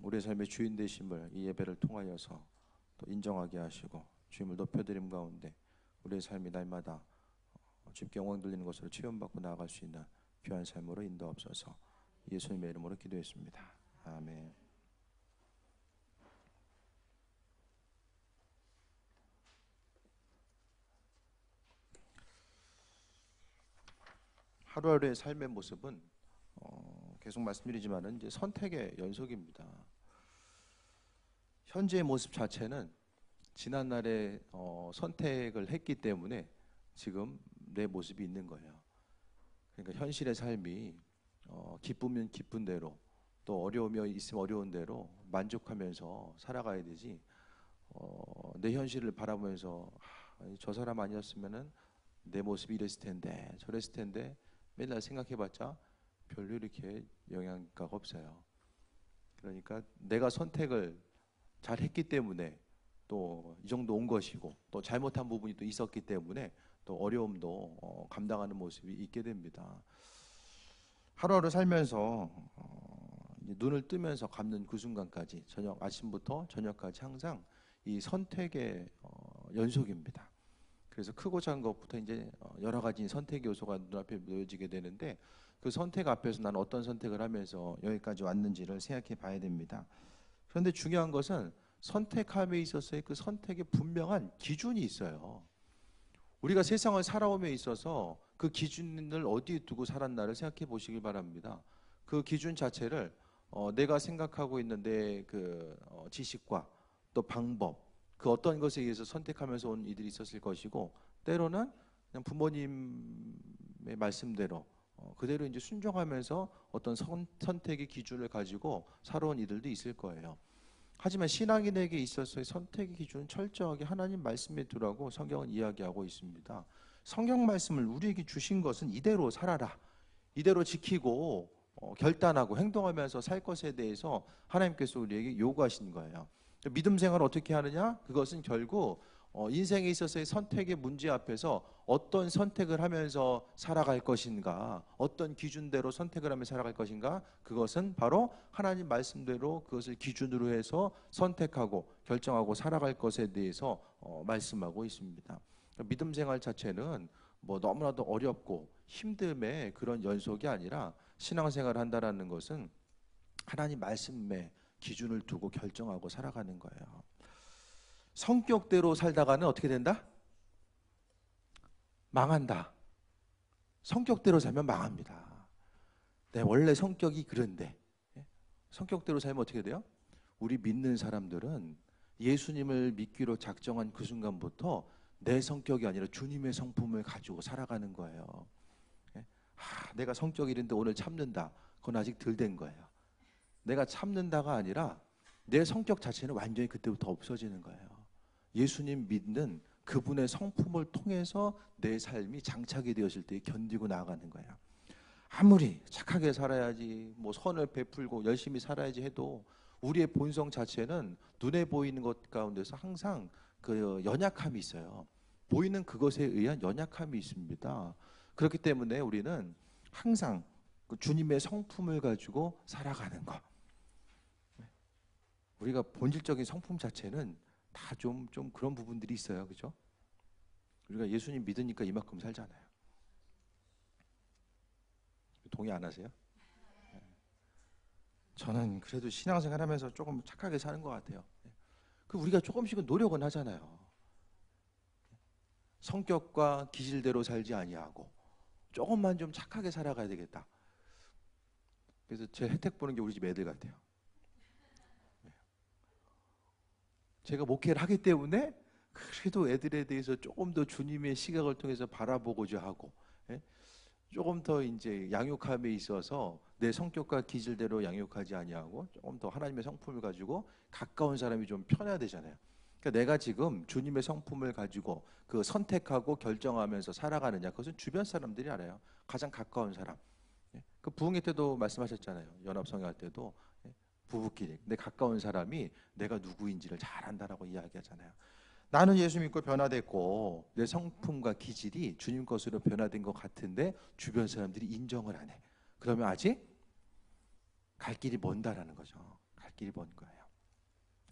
우리의 삶의 주인 되심을 이 예배를 통하여서 또 인정하게 하시고 주님을 높여드림 가운데 우리의 삶이 날마다 주님께 영광 돌리는 것으로 체험받고 나아갈 수 있는 귀한 삶으로 인도하옵소서. 예수님의 이름으로 기도했습니다. 아멘. 하루하루의 삶의 모습은 계속 말씀드리지만은 이제 선택의 연속입니다. 현재의 모습 자체는 지난날에 선택을 했기 때문에 지금 내 모습이 있는 거예요. 그러니까 현실의 삶이 기쁘면 기쁜 대로 또 어려우면 있으면 어려운 대로 만족하면서 살아가야 되지. 내 현실을 바라보면서 저 사람 아니었으면은 내 모습이 이랬을 텐데 저랬을 텐데 맨날 생각해봤자 별로 이렇게 영향가가 없어요. 그러니까 내가 선택을 잘 했기 때문에 또 이 정도 온 것이고 또 잘못한 부분이 또 있었기 때문에 또 어려움도 감당하는 모습이 있게 됩니다. 하루하루 살면서 눈을 뜨면서 감는 그 순간까지 아침부터 저녁까지 항상 이 선택의 연속입니다. 그래서 크고 작은 것부터 이제 여러 가지 선택 요소가 눈앞에 놓여지게 되는데 그 선택 앞에서 나는 어떤 선택을 하면서 여기까지 왔는지를 생각해 봐야 됩니다. 그런데 중요한 것은 선택함에 있어서의 그 선택의 분명한 기준이 있어요. 우리가 세상을 살아옴에 있어서 그 기준을 어디에 두고 살았나를 생각해 보시길 바랍니다. 그 기준 자체를 내가 생각하고 있는 내 그 지식과 또 방법, 그 어떤 것에 의해서 선택하면서 온 이들이 있었을 것이고, 때로는 그냥 부모님의 말씀대로 그대로 이제 순종하면서 어떤 선택의 기준을 가지고 살아온 이들도 있을 거예요. 하지만 신앙인에게 있어서의 선택의 기준은 철저하게 하나님 말씀에 두라고 성경은 이야기하고 있습니다. 성경 말씀을 우리에게 주신 것은 이대로 살아라, 이대로 지키고 결단하고 행동하면서 살 것에 대해서 하나님께서 우리에게 요구하신 거예요. 믿음 생활을 어떻게 하느냐? 그것은 결국 인생에 있어서의 선택의 문제 앞에서 어떤 선택을 하면서 살아갈 것인가, 어떤 기준대로 선택을 하면서 살아갈 것인가, 그것은 바로 하나님 말씀대로 그것을 기준으로 해서 선택하고 결정하고 살아갈 것에 대해서 말씀하고 있습니다. 믿음 생활 자체는 뭐 너무나도 어렵고 힘듦의 그런 연속이 아니라 신앙생활을 한다라는 것은 하나님 말씀에 기준을 두고 결정하고 살아가는 거예요. 성격대로 살다가는 어떻게 된다? 망한다. 성격대로 살면 망합니다. 내 원래 성격이 그런데 성격대로 살면 어떻게 돼요? 우리 믿는 사람들은 예수님을 믿기로 작정한 그 순간부터 내 성격이 아니라 주님의 성품을 가지고 살아가는 거예요. 내가 성격이 이런데 오늘 참는다. 그건 아직 덜 된 거예요. 내가 참는다가 아니라 내 성격 자체는 완전히 그때부터 없어지는 거예요. 예수님 믿는 그분의 성품을 통해서 내 삶이 장착이 되었을 때 견디고 나아가는 거예요. 아무리 착하게 살아야지, 뭐 선을 베풀고 열심히 살아야지 해도 우리의 본성 자체는 눈에 보이는 것 가운데서 항상 그 연약함이 있어요. 보이는 그것에 의한 연약함이 있습니다. 그렇기 때문에 우리는 항상 그 주님의 성품을 가지고 살아가는 것. 우리가 본질적인 성품 자체는 다 좀 그런 부분들이 있어요. 그죠? 우리가 예수님 믿으니까 이만큼 살잖아요. 동의 안 하세요? 저는 그래도 신앙생활 하면서 조금 착하게 사는 것 같아요. 그 우리가 조금씩은 노력은 하잖아요. 성격과 기질대로 살지 아니하고 조금만 좀 착하게 살아가야 되겠다. 그래서 제 혜택 보는 게 우리 집 애들 같아요. 제가 목회를 하기 때문에 그래도 애들에 대해서 조금 더 주님의 시각을 통해서 바라보고자 하고, 조금 더 이제 양육함에 있어서 내 성격과 기질대로 양육하지 아니하고 조금 더 하나님의 성품을 가지고 가까운 사람이 좀 편해야 되잖아요. 그러니까 내가 지금 주님의 성품을 가지고 그 선택하고 결정하면서 살아가느냐, 그것은 주변 사람들이 알아요. 가장 가까운 사람. 그 부흥회 때도 말씀하셨잖아요. 연합성회 할 때도 부부끼리 내 가까운 사람이 내가 누구인지를 잘 안다라고 이야기하잖아요. 나는 예수 믿고 변화됐고 내 성품과 기질이 주님 것으로 변화된 것 같은데 주변 사람들이 인정을 안 해. 그러면 아직 갈 길이 먼다라는 거죠. 갈 길이 먼 거예요.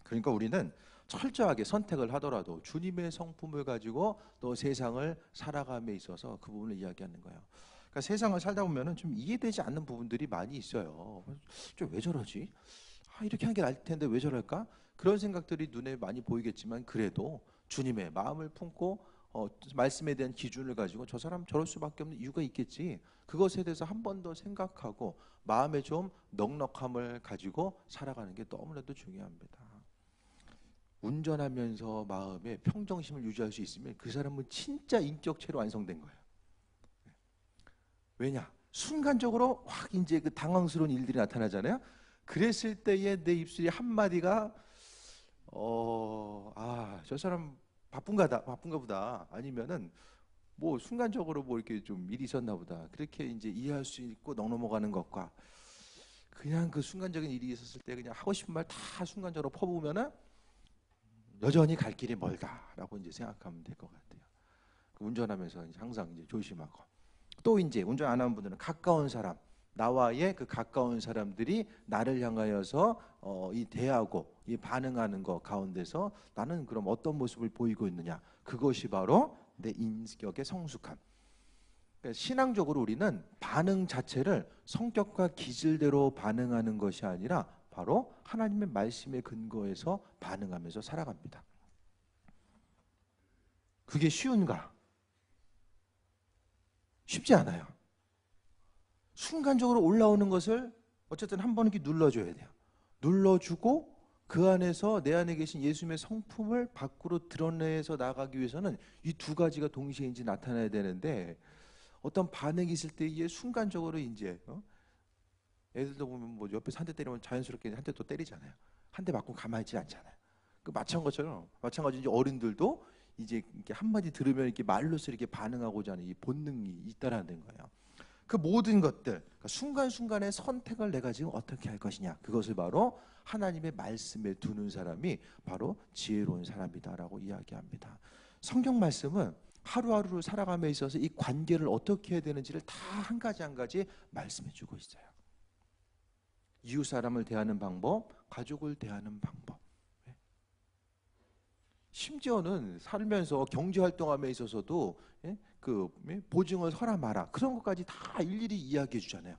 그러니까 우리는 철저하게 선택을 하더라도 주님의 성품을 가지고 또 세상을 살아감에 있어서 그 부분을 이야기하는 거예요. 그러니까 세상을 살다 보면은 좀 이해되지 않는 부분들이 많이 있어요. 좀 왜 저러지? 이렇게 하는 게 나을 텐데 왜 저럴까? 그런 생각들이 눈에 많이 보이겠지만 그래도 주님의 마음을 품고 말씀에 대한 기준을 가지고 저 사람 저럴 수밖에 없는 이유가 있겠지. 그것에 대해서 한 번 더 생각하고 마음에 좀 넉넉함을 가지고 살아가는 게 너무나도 중요합니다. 운전하면서 마음에 평정심을 유지할 수 있으면 그 사람은 진짜 인격체로 완성된 거예요. 왜냐? 순간적으로 확 이제 그 당황스러운 일들이 나타나잖아요. 그랬을 때에 내 입술이 한마디가 저 사람 바쁜가 보다. 아니면은 뭐 순간적으로 뭐 이렇게 좀 일이 있었나 보다. 그렇게 이제 이해할 수 있고 넘어가는 것과 그냥 그 순간적인 일이 있었을 때 그냥 하고 싶은 말 다 순간적으로 퍼부으면은 여전히 갈 길이 멀다라고 이제 생각하면 될 것 같아요. 운전하면서 이제 항상 이제 조심하고 또 이제 운전 안 하는 분들은 가까운 사람 나와의 그 가까운 사람들이 나를 향하여서 이 대하고 이 반응하는 것 가운데서 나는 그럼 어떤 모습을 보이고 있느냐 그것이 바로 내 인격의 성숙함. 그러니까 신앙적으로 우리는 반응 자체를 성격과 기질대로 반응하는 것이 아니라 바로 하나님의 말씀에 근거해서 반응하면서 살아갑니다. 그게 쉬운가? 쉽지 않아요. 순간적으로 올라오는 것을 어쨌든 한 번 이렇게 눌러줘야 돼요. 눌러주고 그 안에서 내 안에 계신 예수님의 성품을 밖으로 드러내서 나가기 위해서는 이 두 가지가 동시에 이제 나타나야 되는데 어떤 반응이 있을 때에 순간적으로 이제 애들도 보면 뭐 옆에서 한 대 때리면 자연스럽게 한 대 또 때리잖아요. 한 대 맞고 가만히 있지 않잖아요. 그 마찬가지로 이제 어른들도 이제 이렇게 한마디 들으면 이렇게 말로서 이렇게 반응하고자 하는 이 본능이 있다라는 거예요. 그 모든 것들, 그러니까 순간순간의 선택을 내가 지금 어떻게 할 것이냐, 그것을 바로 하나님의 말씀에 두는 사람이 바로 지혜로운 사람이다라고 이야기합니다. 성경 말씀은 하루하루를 살아감에 있어서 이 관계를 어떻게 해야 되는지를 다 한 가지 한 가지 말씀해 주고 있어요. 이웃 사람을 대하는 방법, 가족을 대하는 방법. 심지어는 살면서 경제 활동함에 있어서도 그 보증을 서라 마라 그런 것까지 다 일일이 이야기해 주잖아요.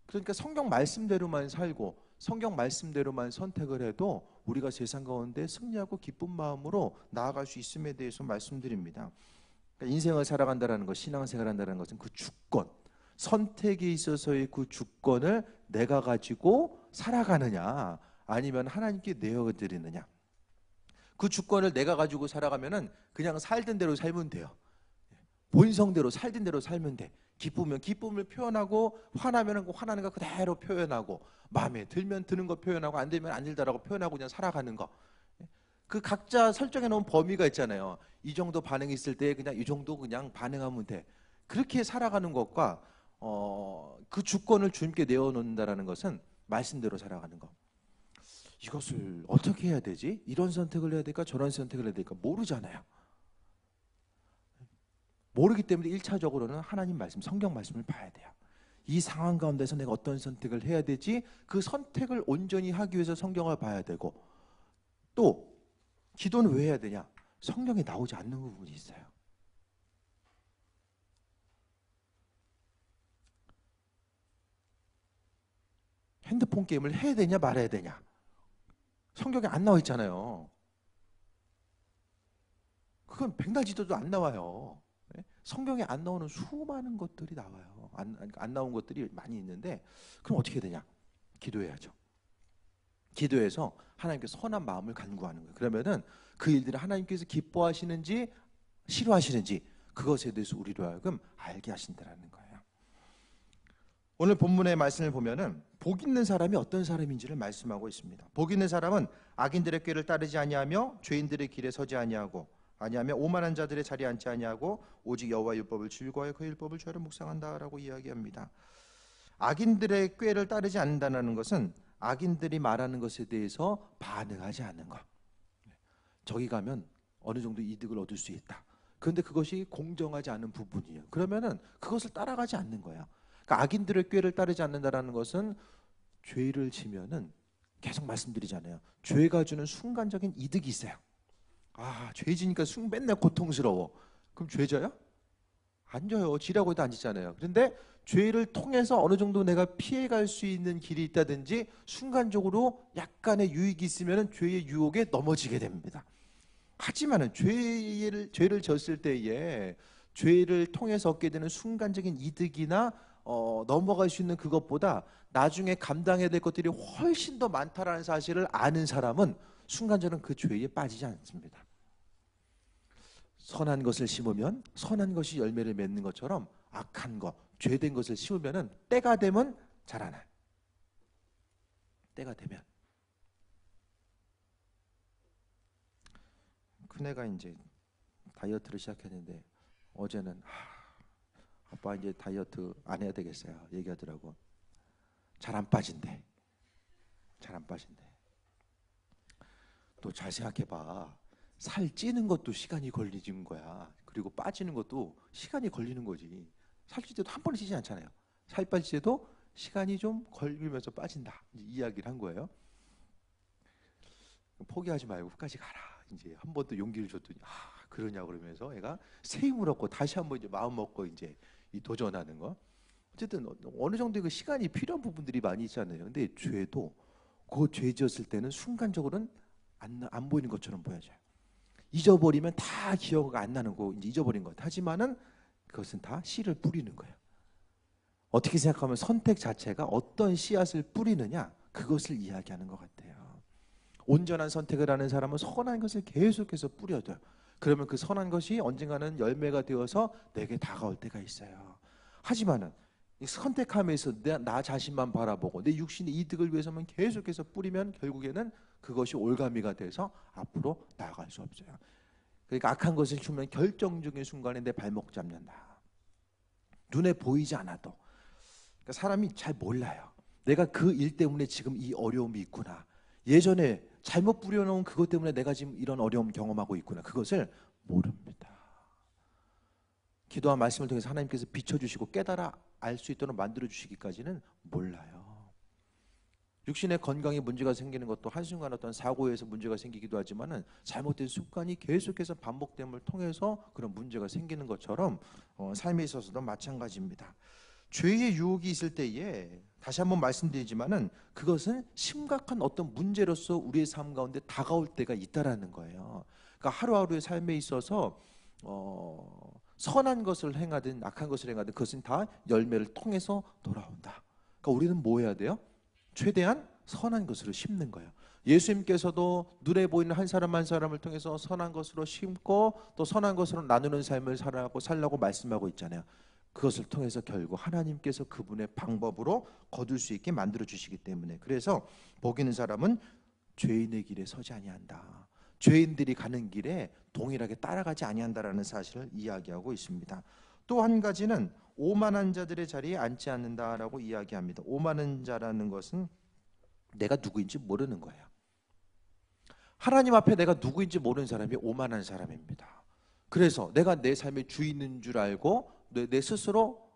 그러니까 성경 말씀대로만 살고 성경 말씀대로만 선택을 해도 우리가 세상 가운데 승리하고 기쁜 마음으로 나아갈 수 있음에 대해서 말씀드립니다. 그러니까 인생을 살아간다는 것, 신앙생활 한다는 것은 그 주권, 선택에 있어서의 그 주권을 내가 가지고 살아가느냐 아니면 하나님께 내어드리느냐. 그 주권을 내가 가지고 살아가면은 그냥 살던 대로 살면 돼요. 본성대로 살던 대로 살면 돼. 기쁘면 기쁨을 표현하고 화나면 화나는 거 그대로 표현하고 마음에 들면 드는 거 표현하고 안 들면 안 들다라고 표현하고 그냥 살아가는 거. 그 각자 설정해 놓은 범위가 있잖아요. 이 정도 반응이 있을 때 그냥 이 정도 그냥 반응하면 돼. 그렇게 살아가는 것과 그 주권을 주님께 내어놓는다라는 것은 말씀대로 살아가는 것. 이것을 어떻게 해야 되지? 이런 선택을 해야 될까? 저런 선택을 해야 될까? 모르잖아요. 모르기 때문에 1차적으로는 하나님 말씀, 성경 말씀을 봐야 돼요. 이 상황 가운데서 내가 어떤 선택을 해야 되지? 그 선택을 온전히 하기 위해서 성경을 봐야 되고 또 기도는 왜 해야 되냐? 성경에 나오지 않는 부분이 있어요. 핸드폰 게임을 해야 되냐 말아야 되냐? 성경에 안 나와 있잖아요. 그건 백날지도도 안 나와요. 성경에 안 나오는 수많은 것들이 나와요. 안 나온 것들이 많이 있는데 그럼 어떻게 되냐? 기도해야죠. 기도해서 하나님께 선한 마음을 간구하는 거예요. 그러면은 그 일들을 하나님께서 기뻐하시는지 싫어하시는지 그것에 대해서 우리로 하여금 알게 하신다는 거예요. 오늘 본문의 말씀을 보면은 복 있는 사람이 어떤 사람인지를 말씀하고 있습니다. 복 있는 사람은 악인들의 꾀를 따르지 아니하며 죄인들의 길에 서지 아니하며 오만한 자들의 자리에 앉지 아니하고 오직 여호와의 율법을 즐거워하여 그 율법을 주야로 묵상한다라고 이야기합니다. 악인들의 꾀를 따르지 않는다는 것은 악인들이 말하는 것에 대해서 반응하지 않는 것. 저기 가면 어느 정도 이득을 얻을 수 있다. 그런데 그것이 공정하지 않은 부분이에요. 그러면은 그것을 따라가지 않는 거예요. 그러니까 악인들의 꾀를 따르지 않는다라는 것은 죄를 지면은 계속 말씀드리잖아요. 죄가 주는 순간적인 이득이 있어요. 죄 지니까 맨날 고통스러워. 그럼 죄져요? 안 져요. 지라고 해도 안 지잖아요. 그런데 죄를 통해서 어느 정도 내가 피해갈 수 있는 길이 있다든지 순간적으로 약간의 유익이 있으면 죄의 유혹에 넘어지게 됩니다. 하지만은 죄를 졌을 때에 죄를 통해서 얻게 되는 순간적인 이득이나 넘어갈 수 있는 그것보다 나중에 감당해야 될 것들이 훨씬 더 많다라는 사실을 아는 사람은 순간적으로 그 죄에 빠지지 않습니다. 선한 것을 심으면 선한 것이 열매를 맺는 것처럼 악한 것, 죄된 것을 심으면은 때가 되면 자라나요. 때가 되면. 큰애가 이제 다이어트를 시작했는데 어제는 아빠 이제 다이어트 안 해야 되겠어요 얘기하더라고. 잘 안 빠진대. 잘 안 빠진대. 또 잘 생각해봐. 살 찌는 것도 시간이 걸리는 거야. 그리고 빠지는 것도 시간이 걸리는 거지. 살 찔 때도 한 번에 찌지 않잖아요. 살 빠질 때도 시간이 좀 걸리면서 빠진다. 이야기를 한 거예요. 포기하지 말고 끝까지 가라. 이제 한 번 더 용기를 줬더니 그러냐 그러면서 애가 새 힘을 얻고 다시 한번 이제 마음 먹고 이제 이 도전하는 거. 어쨌든 어느 정도의 그 시간이 필요한 부분들이 많이 있잖아요. 근데 죄도 그 죄 지었을 때는 순간적으로는 안 보이는 것처럼 보여져요. 잊어버리면 다 기억 안 나는 거 이제 잊어버린 것. 하지만은 그것은 다 씨를 뿌리는 거예요. 어떻게 생각하면 선택 자체가 어떤 씨앗을 뿌리느냐 그것을 이야기하는 것 같아요. 온전한 선택을 하는 사람은 선한 것을 계속해서 뿌려둬요. 그러면 그 선한 것이 언젠가는 열매가 되어서 내게 다가올 때가 있어요. 하지만은 이 선택함에서 나 자신만 바라보고 내 육신의 이득을 위해서만 계속해서 뿌리면 결국에는 그것이 올가미가 돼서 앞으로 나아갈 수 없어요. 그러니까 악한 것을 키우면 결정적인 순간에 내 발목 잡는다. 눈에 보이지 않아도. 그러니까 사람이 잘 몰라요. 내가 그 일 때문에 지금 이 어려움이 있구나. 예전에 잘못 뿌려놓은 그것 때문에 내가 지금 이런 어려움 경험하고 있구나. 그것을 모릅니다. 기도와 말씀을 통해서 하나님께서 비춰주시고 깨달아 알 수 있도록 만들어주시기까지는 몰라요. 육신의 건강에 문제가 생기는 것도 한순간 어떤 사고에서 문제가 생기기도 하지만은 잘못된 습관이 계속해서 반복됨을 통해서 그런 문제가 생기는 것처럼 삶에 있어서도 마찬가지입니다. 죄의 유혹이 있을 때에 다시 한번 말씀드리지만은 그것은 심각한 어떤 문제로서 우리의 삶 가운데 다가올 때가 있다라는 거예요. 그러니까 하루하루의 삶에 있어서 선한 것을 행하든 악한 것을 행하든 그것은 다 열매를 통해서 돌아온다. 그러니까 우리는 뭐 해야 돼요? 최대한 선한 것으로 심는 거예요. 예수님께서도 눈에 보이는 한 사람 한 사람을 통해서 선한 것으로 심고 또 선한 것으로 나누는 삶을 살라고 말씀하고 있잖아요. 그것을 통해서 결국 하나님께서 그분의 방법으로 거둘 수 있게 만들어 주시기 때문에 그래서 복 있는 사람은 죄인의 길에 서지 아니한다. 죄인들이 가는 길에 동일하게 따라가지 아니한다라는 사실을 이야기하고 있습니다. 또 한 가지는 오만한 자들의 자리에 앉지 않는다라고 이야기합니다. 오만한 자라는 것은 내가 누구인지 모르는 거예요. 하나님 앞에 내가 누구인지 모르는 사람이 오만한 사람입니다. 그래서 내가 내 삶의 주인인 줄 알고 내 스스로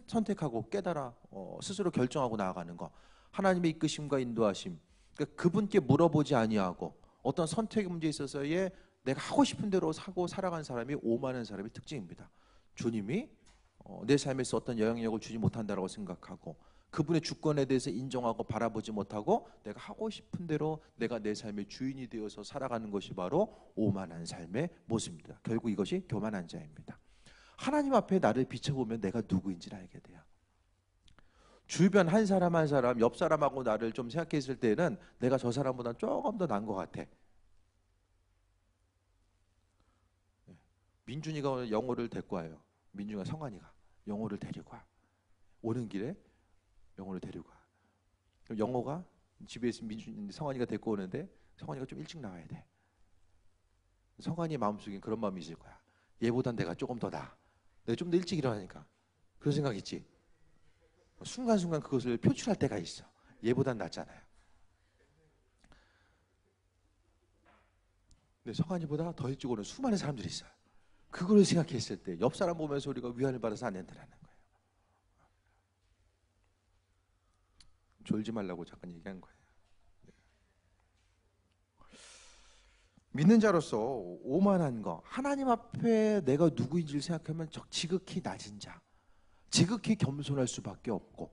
선택하고 깨달아 스스로 결정하고 나아가는 거. 하나님의 이끄심과 인도하심. 그러니까 그분께 물어보지 아니하고 어떤 선택의 문제에 있어서의 내가 하고 싶은 대로 사고 살아가는 사람이 오만한 사람의 특징입니다. 주님이 내 삶에서 어떤 영향력을 주지 못한다고 생각하고 그분의 주권에 대해서 인정하고 바라보지 못하고 내가 하고 싶은 대로 내가 내 삶의 주인이 되어서 살아가는 것이 바로 오만한 삶의 모습입니다. 결국 이것이 교만한 자입니다. 하나님 앞에 나를 비춰보면 내가 누구인지를 알게 돼요. 주변 한 사람 한 사람 옆 사람하고 나를 좀 생각했을 때는 내가 저 사람보다 조금 더 나은 것 같아. 민준이가 오늘 영호를 데리고 와요. 민준이가 성환이가 영호를 데리고 와. 오는 길에 영호를 데리고 와. 그럼 영호가 집에 있으면 성환이가 데리고 오는데 성환이가 좀 일찍 나와야 돼. 성환이 마음속에 그런 마음이 있을 거야. 얘보단 내가 조금 더 나아. 내가 좀 더 일찍 일어나니까. 그런 생각 있지? 순간순간 그것을 표출할 때가 있어. 얘보단 낫잖아요. 근데 성환이보다 더 일찍 오는 수많은 사람들이 있어요. 그걸 생각했을 때 옆 사람 보면서 우리가 위안을 받아서 안 된다는 거예요. 졸지 말라고 잠깐 얘기한 거예요. 믿는 자로서 오만한 거, 하나님 앞에 내가 누구인지를 생각하면 지극히 낮은 자, 지극히 겸손할 수밖에 없고,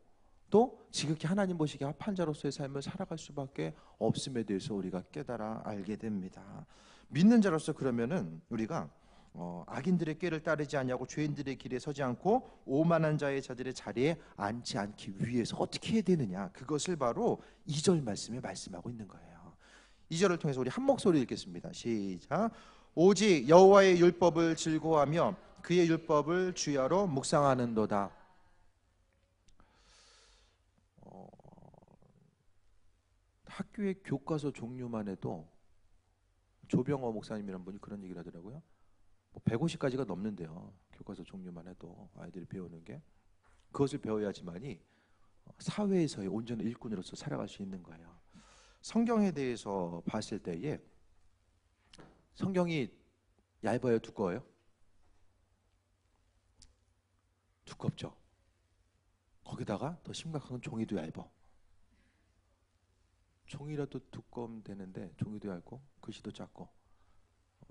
또 지극히 하나님 보시기에 합한 자로서의 삶을 살아갈 수밖에 없음에 대해서 우리가 깨달아 알게 됩니다. 믿는 자로서 그러면은 우리가 악인들의 꾀를 따르지 아니하고 죄인들의 길에 서지 않고 오만한 자들의 자리에 앉지 않기 위해서 어떻게 해야 되느냐, 그것을 바로 2절 말씀에 말씀하고 있는 거예요. 2절을 통해서 우리 한 목소리 읽겠습니다. 시작. 오직 여호와의 율법을 즐거워하며 그의 율법을 주야로 묵상하는도다. 학교의 교과서 종류만 해도 조병호 목사님이라는 분이 그런 얘기를 하더라고요. 150가지가 넘는데요. 교과서 종류만 해도 아이들이 배우는 게. 그것을 배워야지만이 사회에서의 온전한 일꾼으로서 살아갈 수 있는 거예요. 성경에 대해서 봤을 때에 성경이 얇아요, 두꺼워요? 두껍죠. 거기다가 더 심각한 건 종이도 얇아. 종이라도 두꺼우면 되는데 종이도 얇고 글씨도 작고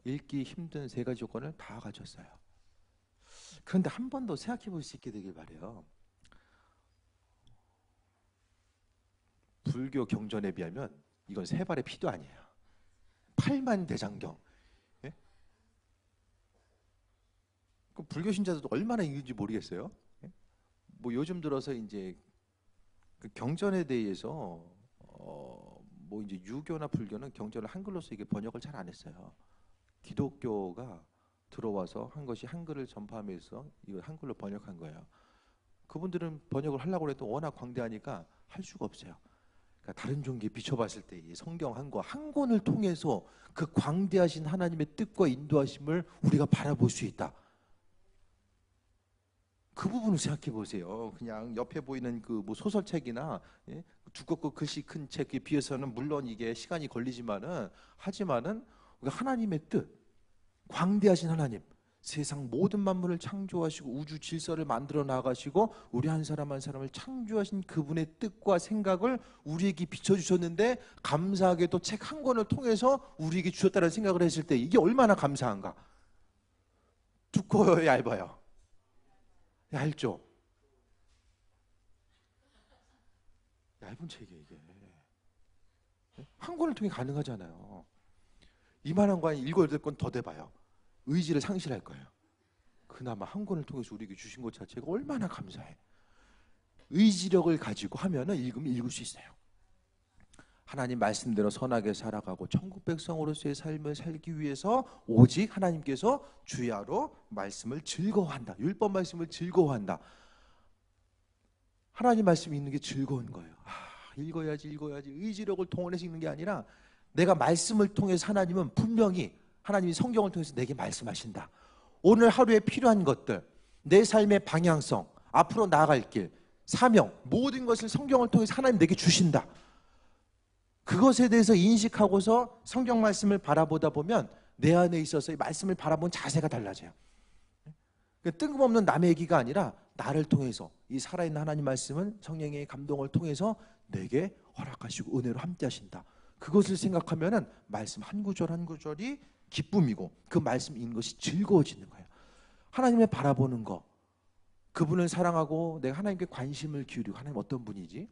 읽기 힘든 3가지 조건을 다 가졌어요. 그런데 한 번 더 생각해 볼 수 있게 되길 바래요. 불교 경전에 비하면 이건 3발의 피도 아니에요. 8만 대장경. 예? 그 불교 신자들도 얼마나 읽는지 모르겠어요. 예? 뭐 요즘 들어서 이제 그 경전에 대해서 뭐 이제 유교나 불교는 경전을 한글로서 이게 번역을 잘 안 했어요. 기독교가 들어와서 한 것이 한글을 전파하면서 이걸 한글로 번역한 거예요. 그분들은 번역을 하려고 해도 워낙 광대하니까 할 수가 없어요. 그러니까 다른 종교에 비춰봤을 때 이 성경 한 권을 통해서 그 광대하신 하나님의 뜻과 인도하심을 우리가 바라볼 수 있다. 그 부분을 생각해 보세요. 그냥 옆에 보이는 그 뭐 소설책이나 두껍고 글씨 큰 책에 비해서는 물론 이게 시간이 걸리지만은 하지만은 하나님의 뜻, 광대하신 하나님, 세상 모든 만물을 창조하시고 우주 질서를 만들어 나가시고 우리 한 사람 한 사람을 창조하신 그분의 뜻과 생각을 우리에게 비춰주셨는데 감사하게도 책 한 권을 통해서 우리에게 주셨다는 생각을 했을 때 이게 얼마나 감사한가. 두꺼워요, 얇아요? 얇죠? 얇은 책이에요 이게. 한 권을 통해 가능하잖아요. 이만한 거 한 7, 8권 더 돼봐요. 의지를 상실할 거예요. 그나마 한 권을 통해서 우리에게 주신 것 자체가 얼마나 감사해. 의지력을 가지고 하면은 읽으면 읽을 수 있어요. 하나님 말씀대로 선하게 살아가고 천국 백성으로서의 삶을 살기 위해서 오직 하나님께서 주야로 말씀을 즐거워한다. 율법 말씀을 즐거워한다. 하나님 말씀 읽는 게 즐거운 거예요. 읽어야지 의지력을 동원해서 읽는 게 아니라 내가 말씀을 통해서 하나님은 분명히 하나님이 성경을 통해서 내게 말씀하신다. 오늘 하루에 필요한 것들, 내 삶의 방향성, 앞으로 나아갈 길, 사명, 모든 것을 성경을 통해서 하나님 내게 주신다. 그것에 대해서 인식하고서 성경 말씀을 바라보다 보면 내 안에 있어서 이 말씀을 바라보는 자세가 달라져요. 뜬금없는 남의 얘기가 아니라 나를 통해서 이 살아있는 하나님 말씀은 성령의 감동을 통해서 내게 허락하시고 은혜로 함께 하신다. 그것을 생각하면은 말씀 한 구절 한 구절이 기쁨이고 그 말씀 읽는 것이 즐거워지는 거예요. 하나님을 바라보는 거, 그분을 사랑하고 내가 하나님께 관심을 기울이고 하나님 어떤 분이지?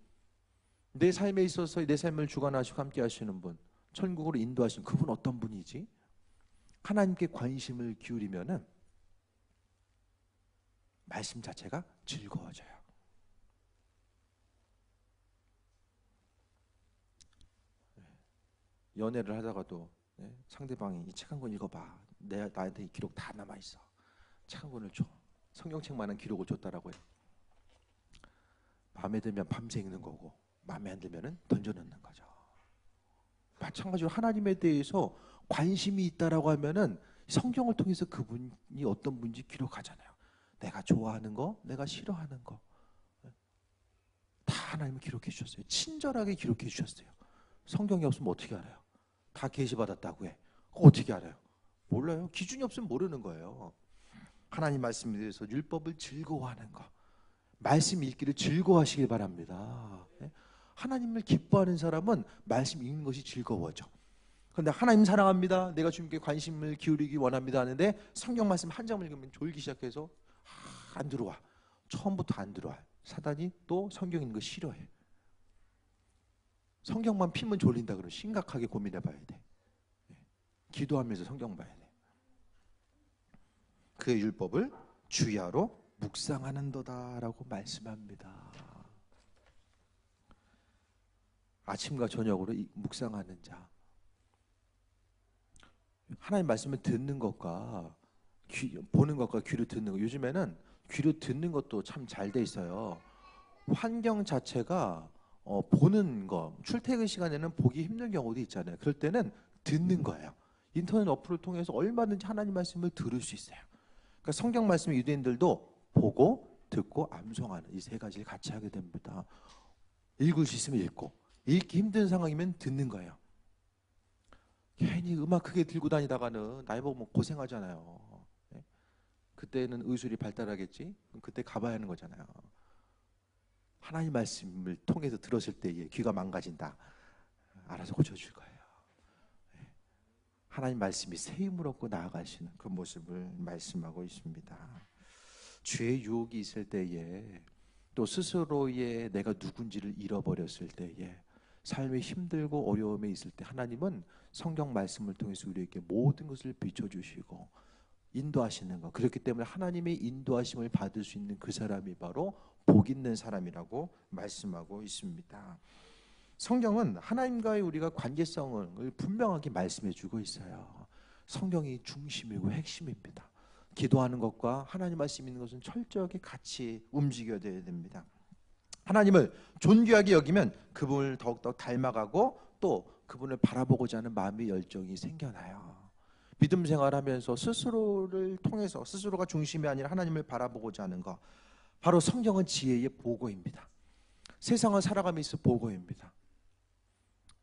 내 삶에 있어서 내 삶을 주관하시고 함께 하시는 분, 천국으로 인도하시는 그분 어떤 분이지? 하나님께 관심을 기울이면은 말씀 자체가 즐거워져요. 연애를 하다가도 상대방이 이 책 한 권 읽어봐. 나한테 이 기록 다 남아있어. 책 한 권을 줘. 성경책만한 기록을 줬다라고 해요. 마음에 들면 밤새 읽는 거고 마음에 안 들면 던져놓는 거죠. 마찬가지로 하나님에 대해서 관심이 있다라고 하면은 성경을 통해서 그분이 어떤 분인지 기록하잖아요. 내가 좋아하는 거, 내가 싫어하는 거 다 하나님은 기록해 주셨어요. 친절하게 기록해 주셨어요. 성경이 없으면 어떻게 알아요? 다 계시받았다고 해. 어떻게 알아요? 몰라요. 기준이 없으면 모르는 거예요. 하나님 말씀에 대해서 율법을 즐거워하는 거, 말씀 읽기를 즐거워하시길 바랍니다. 하나님을 기뻐하는 사람은 말씀 읽는 것이 즐거워져. 그런데 하나님 사랑합니다, 내가 주님께 관심을 기울이기 원합니다 하는데 성경 말씀 한 장을 읽으면 졸기 시작해서 안 들어와. 처음부터 안 들어와. 사단이 또 성경 읽는 거 싫어해. 성경만 피면 졸린다 그러면 심각하게 고민해 봐야 돼. 기도하면서 성경 봐야 돼. 그의 율법을 주야로 묵상하는도다라고 말씀합니다. 아침과 저녁으로 묵상하는 자. 하나님 말씀을 듣는 것과 보는 것과 귀로 듣는 것. 요즘에는 귀로 듣는 것도 참 잘 돼 있어요. 환경 자체가 보는 거, 출퇴근 시간에는 보기 힘든 경우도 있잖아요. 그럴 때는 듣는 거예요. 인터넷 어플을 통해서 얼마든지 하나님 말씀을 들을 수 있어요. 그러니까 성경 말씀 유대인들도 보고 듣고 암송하는 이 세 가지를 같이 하게 됩니다. 읽을 수 있으면 읽고, 읽기 힘든 상황이면 듣는 거예요. 괜히 음악 크게 들고 다니다가는 나이 먹으면 고생하잖아요. 그때는 의술이 발달하겠지. 그때 가봐야 하는 거잖아요. 하나님 말씀을 통해서 들었을 때에 귀가 망가진다, 알아서 고쳐줄 거예요. 하나님 말씀이 새 힘을 얻고 나아가시는 그 모습을 말씀하고 있습니다. 죄의 유혹이 있을 때에, 또 스스로의 내가 누군지를 잃어버렸을 때에, 삶이 힘들고 어려움에 있을 때 하나님은 성경 말씀을 통해서 우리에게 모든 것을 비춰주시고 인도하시는 것. 그렇기 때문에 하나님의 인도하심을 받을 수 있는 그 사람이 바로 복 있는 사람이라고 말씀하고 있습니다. 성경은 하나님과의 우리가 관계성을 분명하게 말씀해 주고 있어요. 성경이 중심이고 핵심입니다. 기도하는 것과 하나님 말씀 있는 것은 철저하게 같이 움직여야 됩니다. 하나님을 존귀하게 여기면 그분을 더욱더 닮아가고 또 그분을 바라보고자 하는 마음의 열정이 생겨나요. 믿음 생활하면서 스스로를 통해서, 스스로가 중심이 아니라 하나님을 바라보고자 하는 것, 바로 성경은 지혜의 보고입니다. 세상을 살아가면서 보고입니다.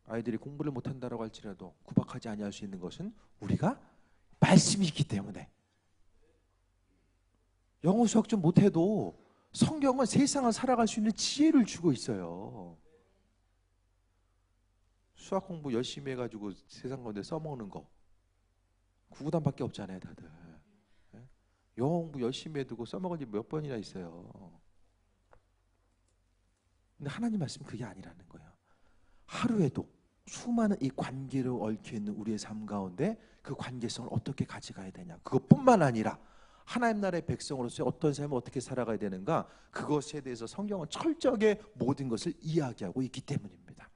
아이들이 공부를 못한다고 할지라도 구박하지 아니할 수 있는 것은 우리가 말씀이 있기 때문에. 영어 수학 좀 못해도 성경은 세상을 살아갈 수 있는 지혜를 주고 있어요. 수학 공부 열심히 해가지고 세상 가운데 써먹는 거 구구단밖에 없잖아요, 다들. 영어 공부 열심히 해두고 써먹은 지 몇 번이나 있어요. 근데 하나님 말씀은 그게 아니라는 거예요. 하루에도 수많은 이 관계를 얽혀 있는 우리의 삶 가운데 그 관계성을 어떻게 가져가야 되냐, 그것뿐만 아니라 하나님 나라의 백성으로서 어떤 삶을 어떻게 살아가야 되는가, 그것에 대해서 성경은 철저하게 모든 것을 이야기하고 있기 때문입니다.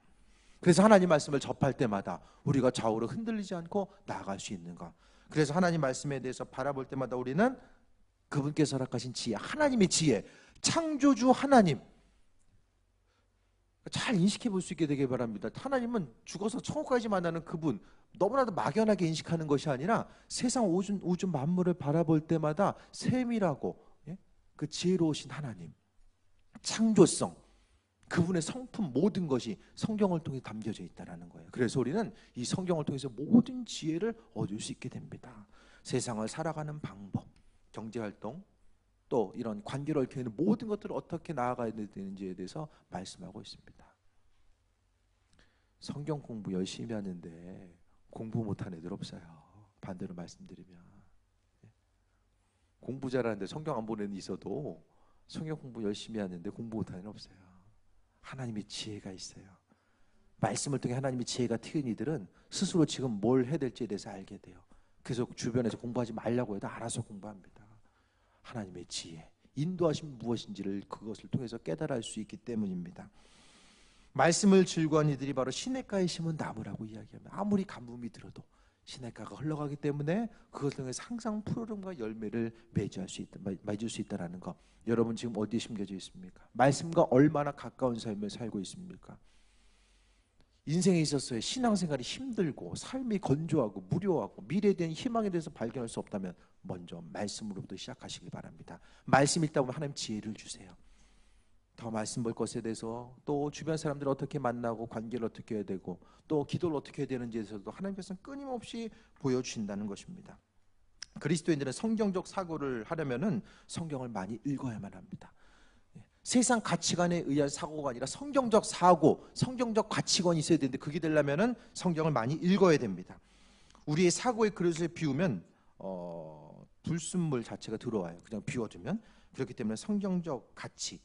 그래서 하나님 말씀을 접할 때마다 우리가 좌우로 흔들리지 않고 나아갈 수 있는 것. 그래서 하나님 말씀에 대해서 바라볼 때마다 우리는 그분께서 허락하신 지혜, 하나님의 지혜, 창조주 하나님 잘 인식해 볼 수 있게 되길 바랍니다. 하나님은 죽어서 천국까지 만나는 그분, 너무나도 막연하게 인식하는 것이 아니라 세상 우주 만물을 바라볼 때마다 세밀하고 그 지혜로우신 하나님, 창조성, 그분의 성품, 모든 것이 성경을 통해 담겨져 있다는 거예요. 그래서 우리는 이 성경을 통해서 모든 지혜를 얻을 수 있게 됩니다. 세상을 살아가는 방법, 경제활동, 또 이런 관계를 얽혀 있는 모든 것들을 어떻게 나아가야 되는지에 대해서 말씀하고 있습니다. 성경 공부 열심히 하는데 공부 못하는 애들 없어요. 반대로 말씀드리면 공부 잘하는데 성경 안 보는 애는 있어도 성경 공부 열심히 하는데 공부 못하는 애는 없어요. 하나님의 지혜가 있어요. 말씀을 통해 하나님의 지혜가 튀은 이들은 스스로 지금 뭘 해야 될지에 대해서 알게 돼요. 그래서 주변에서 공부하지 말라고 해도 알아서 공부합니다. 하나님의 지혜, 인도하심 무엇인지를 그것을 통해서 깨달을 수 있기 때문입니다. 말씀을 즐거워하는 이들이 바로 시냇가에 심은 나무라고 이야기합니다. 아무리 가뭄이 들어도 시냇가가 흘러가기 때문에 그것을 통해서 항상 푸르름과 열매를 맺을 수 있다는 것. 여러분 지금 어디에 심겨져 있습니까? 말씀과 얼마나 가까운 삶을 살고 있습니까? 인생에 있어서의 신앙생활이 힘들고 삶이 건조하고 무료하고 미래에 대한 희망에 대해서 발견할 수 없다면 먼저 말씀으로부터 시작하시기 바랍니다. 말씀 읽다 보면 하나님 지혜를 주세요. 더 말씀 볼 것에 대해서, 또 주변 사람들을 어떻게 만나고 관계를 어떻게 해야 되고 또 기도를 어떻게 해야 되는지에 대해서도 하나님께서는 끊임없이 보여주신다는 것입니다. 그리스도인들은 성경적 사고를 하려면은 성경을 많이 읽어야만 합니다. 세상 가치관에 의한 사고가 아니라 성경적 사고, 성경적 가치관이 있어야 되는데 그게 되려면은 성경을 많이 읽어야 됩니다. 우리의 사고의 그릇을 비우면 불순물 자체가 들어와요. 그냥 비워두면. 그렇기 때문에 성경적 가치,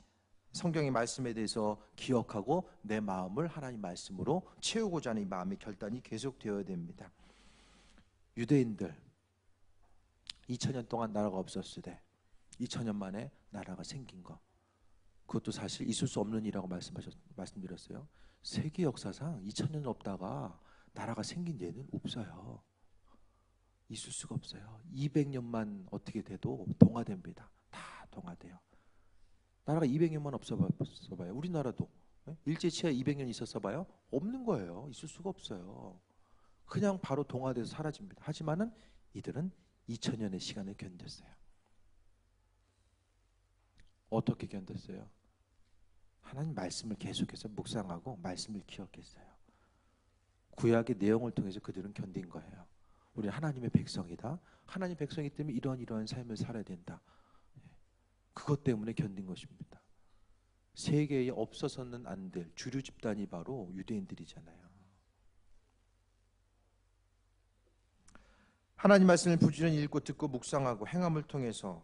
성경의 말씀에 대해서 기억하고 내 마음을 하나님 말씀으로 채우고자 하는 이 마음의 결단이 계속되어야 됩니다. 유대인들 2000년 동안 나라가 없었을 때 2000년 만에 나라가 생긴 거, 그것도 사실 있을 수 없는 일이라고 말씀드렸어요. 세계 역사상 2000년 없다가 나라가 생긴 예는 없어요. 있을 수가 없어요. 200년만 어떻게 돼도 동화됩니다. 다 동화돼요. 나라가 200년만 없어봐요. 우리나라도 일제치하 200년 있었어봐요. 없는 거예요. 있을 수가 없어요. 그냥 바로 동화돼서 사라집니다. 하지만은 이들은 2000년의 시간을 견뎠어요. 어떻게 견뎠어요? 하나님 말씀을 계속해서 묵상하고 말씀을 기억했어요. 구약의 내용을 통해서 그들은 견딘 거예요. 우리 하나님의 백성이다. 하나님 백성이기 때문에 이러한 삶을 살아야 된다. 그것 때문에 견딘 것입니다. 세계에 없어서는 안 될 주류 집단이 바로 유대인들이잖아요. 하나님 말씀을 부지런히 읽고 듣고 묵상하고 행함을 통해서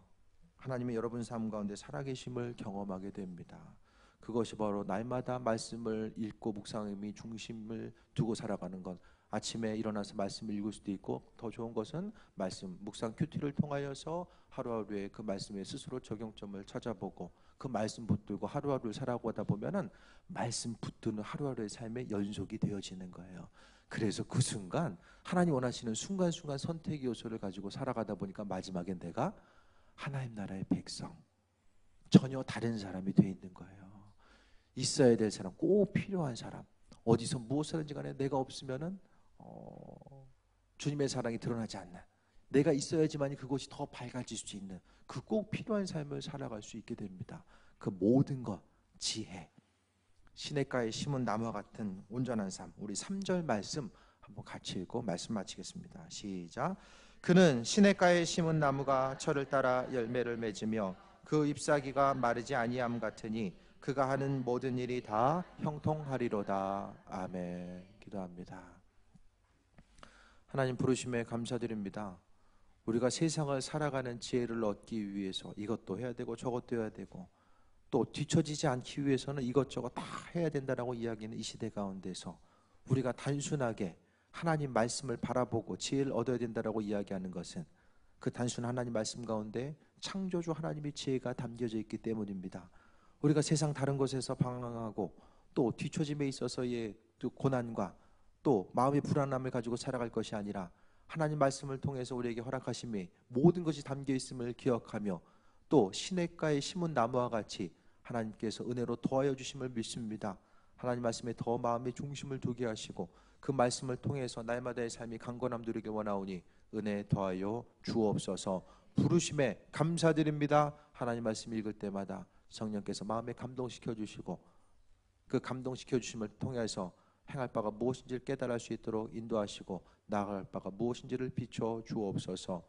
하나님의 여러분 삶 가운데 살아계심을 경험하게 됩니다. 그것이 바로 날마다 말씀을 읽고 묵상함이 중심을 두고 살아가는 것. 아침에 일어나서 말씀을 읽을 수도 있고, 더 좋은 것은 말씀 묵상 큐티를 통하여서 하루하루에 그 말씀에 스스로 적용점을 찾아보고 그 말씀 붙들고 하루하루를 살아가다 보면은 말씀 붙드는 하루하루의 삶의 연속이 되어지는 거예요. 그래서 그 순간 하나님 원하시는 순간순간 선택의 요소를 가지고 살아가다 보니까 마지막엔 내가 하나님 나라의 백성, 전혀 다른 사람이 되어 있는 거예요. 있어야 될 사람, 꼭 필요한 사람, 어디서 무엇을 하든지 간에 내가 없으면은 주님의 사랑이 드러나지 않는, 내가 있어야지만 그곳이 더 밝아질 수 있는 그 꼭 필요한 삶을 살아갈 수 있게 됩니다. 그 모든 것, 지혜, 시냇가에 심은 나무와 같은 온전한 삶. 우리 3절 말씀 한번 같이 읽고 말씀 마치겠습니다. 시작. 그는 시냇가에 심은 나무가 철을 따라 열매를 맺으며 그 잎사귀가 마르지 아니함 같으니 그가 하는 모든 일이 다 형통하리로다. 아멘. 기도합니다. 하나님 부르심에 감사드립니다. 우리가 세상을 살아가는 지혜를 얻기 위해서 이것도 해야 되고 저것도 해야 되고 또 뒤처지지 않기 위해서는 이것저것 다 해야 된다라고 이야기하는 이 시대 가운데서 우리가 단순하게 하나님 말씀을 바라보고 지혜를 얻어야 된다라고 이야기하는 것은 그 단순한 하나님 말씀 가운데 창조주 하나님의 지혜가 담겨져 있기 때문입니다. 우리가 세상 다른 곳에서 방황하고 또 뒤처짐에 있어서의 고난과 또 마음의 불안함을 가지고 살아갈 것이 아니라 하나님 말씀을 통해서 우리에게 허락하심이 모든 것이 담겨 있음을 기억하며 또 시냇가에 심은 나무와 같이 하나님께서 은혜로 더하여 주심을 믿습니다. 하나님 말씀에 더 마음의 중심을 두게 하시고 그 말씀을 통해서 날마다의 삶이 강건함 누리게 원하오니 은혜 더하여 주옵소서. 부르심에 감사드립니다. 하나님 말씀 읽을 때마다 성령께서 마음에 감동시켜 주시고 그 감동시켜 주심을 통해서 행할 바가 무엇인지를 깨달을 수 있도록 인도하시고 나아갈 바가 무엇인지를 비춰 주옵소서.